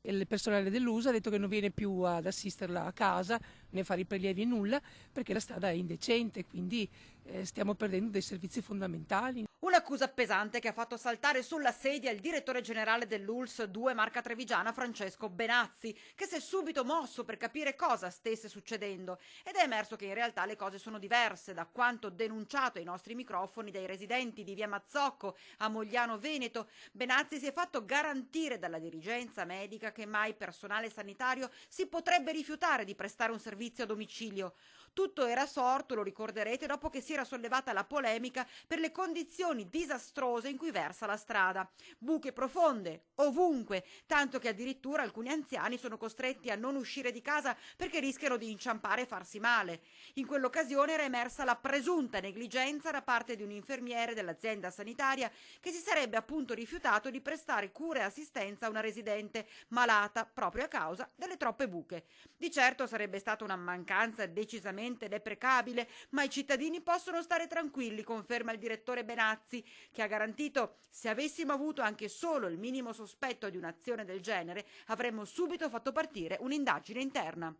Il personale dell'USA ha detto che non viene più ad assisterla a casa, né a fare i prelievi e nulla, perché la strada è indecente, quindi stiamo perdendo dei servizi fondamentali. Un'accusa pesante che ha fatto saltare sulla sedia il direttore generale dell'ULSS 2 Marca Trevigiana Francesco Benazzi, che si è subito mosso per capire cosa stesse succedendo, ed è emerso che in realtà le cose sono diverse da quanto denunciato ai nostri microfoni dai residenti di via Mazzocco a Mogliano Veneto. Benazzi si è fatto garantire dalla dirigenza medica che mai personale sanitario si potrebbe rifiutare di prestare un servizio a domicilio. Tutto era sorto, lo ricorderete, dopo che si era sollevata la polemica per le condizioni disastrose in cui versa la strada. Buche profonde, ovunque, tanto che addirittura alcuni anziani sono costretti a non uscire di casa perché rischiano di inciampare e farsi male. In quell'occasione era emersa la presunta negligenza da parte di un infermiere dell'azienda sanitaria che si sarebbe appunto rifiutato di prestare cura e assistenza a una residente malata proprio a causa delle troppe buche. Di certo sarebbe stata una mancanza decisamente deprecabile, ma i cittadini possono stare tranquilli, conferma il direttore Benazzi, che ha garantito: se avessimo avuto anche solo il minimo sospetto di un'azione del genere, avremmo subito fatto partire un'indagine interna.